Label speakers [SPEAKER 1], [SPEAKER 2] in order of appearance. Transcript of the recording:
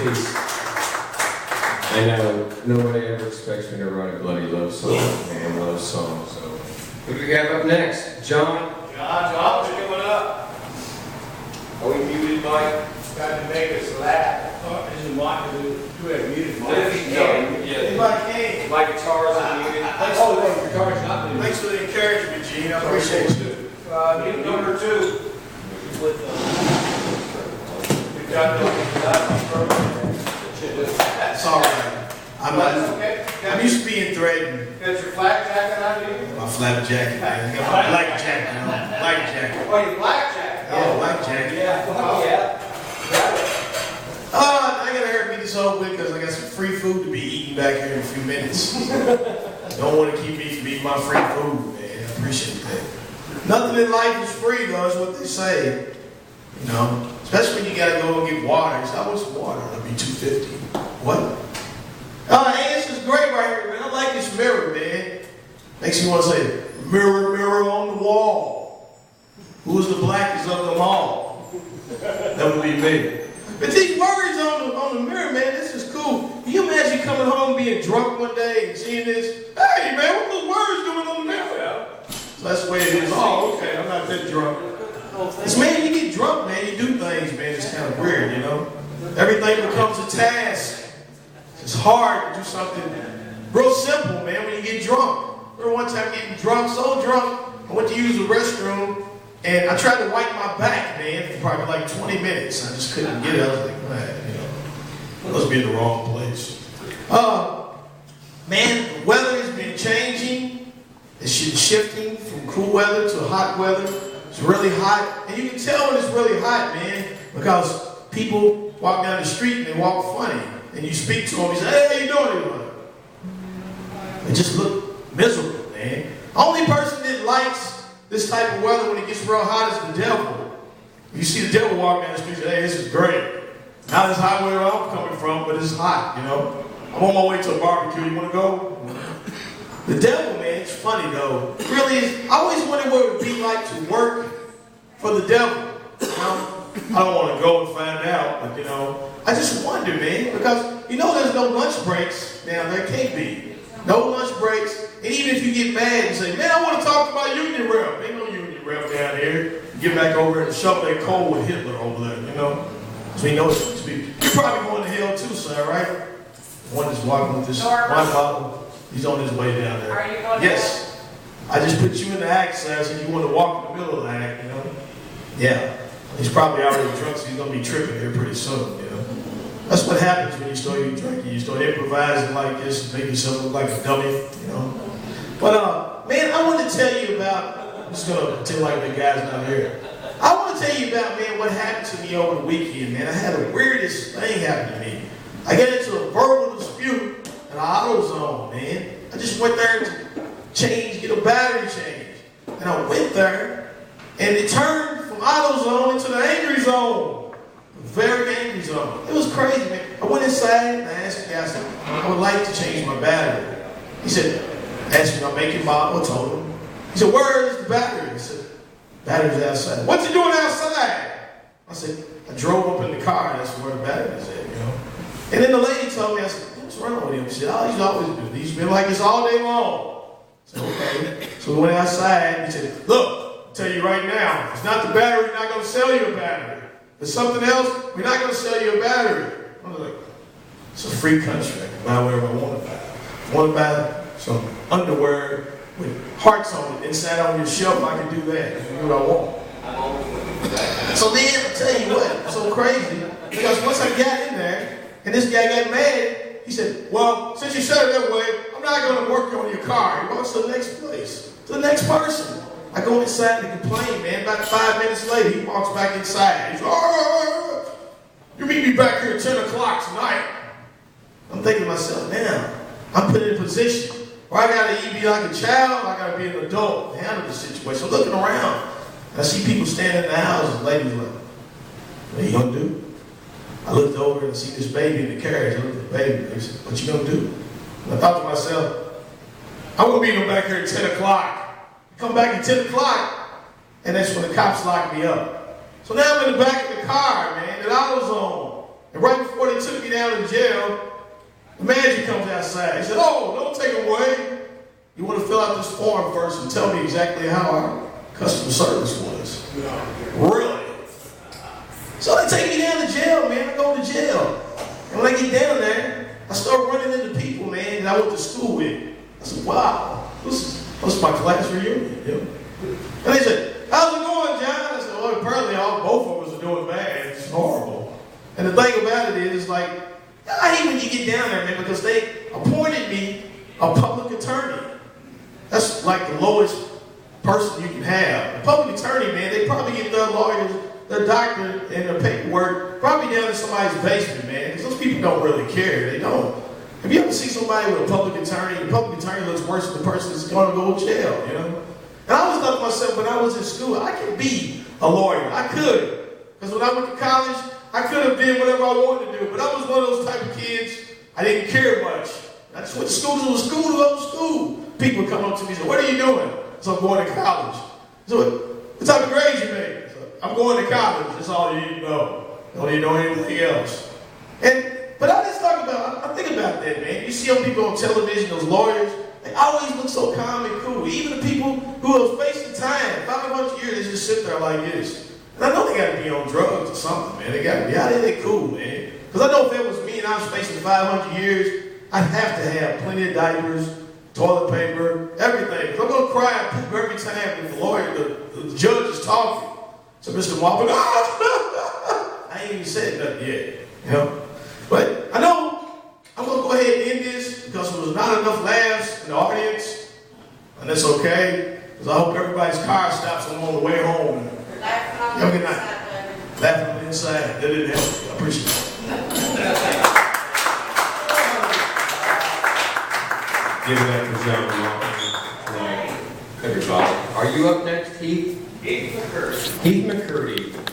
[SPEAKER 1] Peace. I know nobody ever expects me to write a bloody love song, man, love song. So, who do we have up next? John, what's coming up? Are we muted, Mike?
[SPEAKER 2] Got to make us laugh. This is Mike. Do have muted Mike.
[SPEAKER 3] Anybody can.
[SPEAKER 1] My guitar's unmuted.
[SPEAKER 3] Oh, your guitar's not muted. Thanks for the encouragement, Gene. I appreciate you.
[SPEAKER 2] Number 2 with you've got
[SPEAKER 3] That's all right. I'm used to being threatened.
[SPEAKER 2] Got your flak jacket on you?
[SPEAKER 3] My flap jacket, man. I got my black jacket, you know. Black jacket.
[SPEAKER 2] Oh, your black jacket?
[SPEAKER 3] Yeah, black jacket.
[SPEAKER 2] Yeah. Oh, yeah.
[SPEAKER 3] I gotta hurry this over with because I got some free food to be eating back here in a few minutes. Don't want to keep me from eating my free food, man. I appreciate that. Nothing in life is free, though, is what they say. You know, especially when you gotta go and get water. So, what's water? It'll be $2.50. What? Hey, this is great right here, man. I like this mirror, man. Makes me want to say, mirror, mirror on the wall. Who's the blackest of them all? That would be me. But these words on the mirror, man, this is cool. Can you imagine coming home being drunk one day and seeing this? Hey, man, what those words doing on the mirror? So that's the way it is. Oh, okay, I'm not that drunk. It's, man, you get drunk, man, you do things, man, it's kind of weird, you know? Everything becomes a task. It's hard to do something real simple, man, when you get drunk. I remember one time getting drunk, so drunk, I went to use the restroom, and I tried to wipe my back, man, for probably like 20 minutes. I just couldn't get it. I was like, man, you know, I must be in the wrong place. Man, the weather has been changing. It's shifting from cool weather to hot weather. It's really hot. And you can tell when it's really hot, man, because people walk down the street and they walk funny. And you speak to them, you say, hey, how you doing? They just look miserable, man. Only person that likes this type of weather when it gets real hot is the devil. You see the devil walk down the street and say, hey, this is great. Not as hot where I'm coming from, but it's hot, you know. I'm on my way to a barbecue. You want to go? The devil, man, it's funny, though. It really is. I always wondered what it would be like to work for the devil. You know? I don't want to go and find out, but, you know, I just wonder, man, because, you know, there's no lunch breaks. Now, there can't be. No lunch breaks. And even if you get mad and say, man, I want to talk to my union rep. Ain't no union rep down here. Get back over and shovel that coal with Hitler over there, you know? So you know it's supposed to be. You're probably going to hell too, sir, right? One that's walking with this one bottle. He's on his way down there.
[SPEAKER 4] Are you going
[SPEAKER 3] Yes. I just put you in the act, sir, so you want to walk in the middle of the act, you know? Yeah. He's probably already drunk, so he's going to be tripping here pretty soon, you know? That's what happens when you start drinking. You start improvising like this and make yourself look like a dummy, you know? But, man, I want to tell you about, I'm just going to pretend like the guy's not here. I want to tell you about, man, what happened to me over the weekend, man. I had the weirdest thing happen to me. I got into a verbal dispute at AutoZone, man. I just went there to get a battery change. And I went there, and it turned from AutoZone into the angry zone. Very angry zone. It was crazy, man. I went inside and I asked the guy, I said, I would like to change my battery. He said, asked me, I'll make it model. I told him. He said, where is the battery? I said, battery's outside. What's he doing outside? I said, I drove up in the car, and that's where the battery's at, you know. And then the lady told me, I said, what's wrong with him? She said, oh, he's always been. He's been like this all day long. I said, okay. So we went outside, and he said, look, I'll tell you right now, it's not the battery, we're not going to sell you a battery. If it's something else, we're not going to sell you a battery. I was like, it's a free country. I can buy whatever I want to buy. If I want to buy some underwear with hearts on it inside on your shelf, I can do that. That's what I want. So then, I'll tell you what, it's so crazy, because once I got in there, and this guy got mad, he said, well, since you said it that way, I'm not going to work on your car. He walks to the next place, to the next person. I go inside and complain, man. About 5 minutes later, he walks back inside. He's like, oh, you meet me back here at 10 o'clock tonight. I'm thinking to myself, man, I'm put in a position where I got to either be like a child or I got to be an adult to handle the situation. I'm looking around. I see people standing in the house, and ladies like, what are you going to do? I looked over and see this baby in the carriage. I looked at the baby and I said, what you going to do? And I thought to myself, I'm going to meet him back here at 10 o'clock. Come back at 10 o'clock, and that's when the cops locked me up. So now I'm in the back of the car, man, at AutoZone. And right before they took me down to jail, the manager comes outside. He said, "Oh, don't take him away. You want to fill out this form first and tell me exactly how our customer service was." Really? So they take me down to jail, man. I go to jail. And when I get down there, I start running into people, man, that I went to school with. I said, "Wow, this is my class reunion." You know? And they said, "How's it going, John?" I said, "Well, apparently both of us are doing bad. It's horrible." And the thing about it is, like, I hate when you get down there, man, because they appointed me a public attorney. That's like the lowest person you can have. A public attorney, man, they probably get their lawyers, their doctor, and their paperwork probably down in somebody's basement, man, because those people don't really care. They don't. Have you ever seen somebody with a public attorney? The public attorney looks worse than the person that's going to go to jail, you know? And I always thought to myself, when I was in school, I could be a lawyer. I could. Because when I went to college, I could have did whatever I wanted to do. But I was one of those type of kids, I didn't care much. I just went to school. It was school to go to school. People would come up to me and say, "What are you doing?" So I'm going to college. So what type of grades you make? So, "I'm going to college." That's all you need to know. You don't need to know anything else. But I just I think about that, man. You see people on television, those lawyers, they always look so calm and cool. Even the people who are facing time, 500 years, they just sit there like this. And I know they got to be on drugs or something, man. They got to be out there. They cool, man. Because I know if it was me and I was facing 500 years, I'd have to have plenty of diapers, toilet paper, everything. Because I'm going to cry and poop every time if the lawyer, the judge is talking. So Mr. Maupin, I ain't even said nothing yet, you know. But I know I'm going to go ahead and end this because there was not enough laughs in the audience. And that's okay. Because I hope everybody's car stops on the way home. Have a good night. Laughing on the inside. That didn't help. I appreciate it.
[SPEAKER 1] Give it up for John Maupin. Everybody. Are you up next, Heath?
[SPEAKER 2] Heath McCurdy.
[SPEAKER 1] Heath McCurdy.